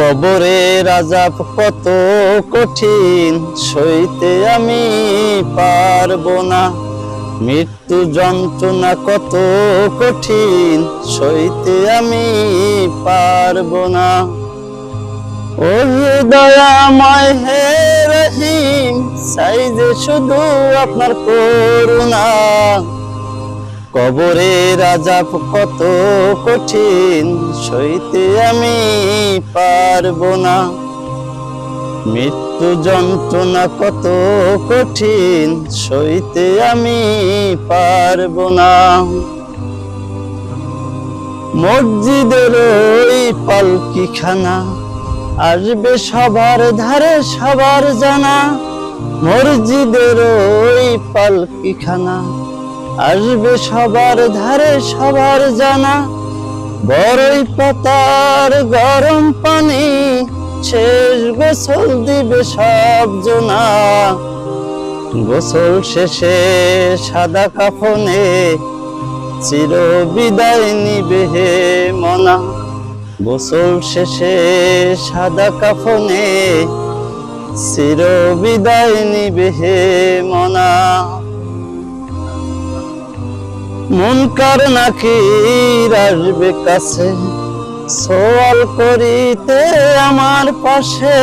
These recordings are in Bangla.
কবরের আযাব কত কঠিন, সইতে আমি পারবো না। মৃত্যু যন্ত্রণা কত কঠিন, সইতে আমি পারবো না। ও হে দয়াময় হে রহিম, চাই যে শুধু আপনার করুণা। কবরের আযাব কত কঠিন, সইতে আমি পারবো না। মৃত্যু যন্ত্রণা কত কঠিন, সইতে আমি পারবো না। মসজিদের ওই পালকিখানা আসবে সবার ধারে সবার জানা। মসজিদের ওই পালকিখানা আসবে সবার ধারে সবার জানা। বড়ই পাতার গরম পানি, শেষ গোসল দিবে সব জনা। গোসল শেষে সাদা কাফনে চির বিদায় নিবে হে মনা। গোসল শেষে সাদা কাফনে চির বিদায় নিবে হে মনা। মুনকার নাকির আসবে কাছে, সওয়াল করিতে আমার পাশে।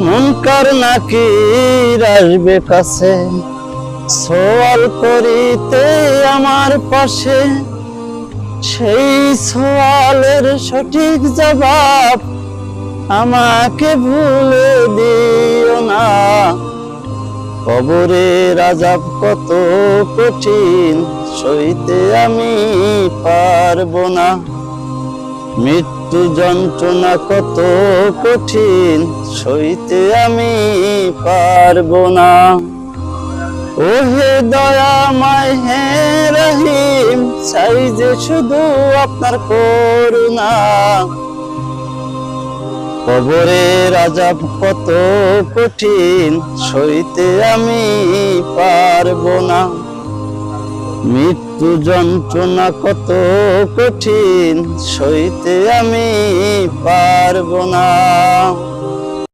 মুনকার নাকির আসবে কাছে, সওয়াল করিতে আমার পাশে। সেই সওয়ালের সঠিক জবাব আমাকে ভুলে দিও না। কবরের আযাব কত কঠিন, সইতে আমি পারবো না। মৃত্যু যন্ত্রণা কত কঠিন, সইতে আমি পারবো না। ও হে দয়াময় হে রহিম, চাই যে শুধু আপনার করুণা। কবরের আযাব কত কঠিন, সইতে আমি পারবো না। মৃত্যু যন্ত্রণা কত কঠিন, সইতে আমি পারবো না।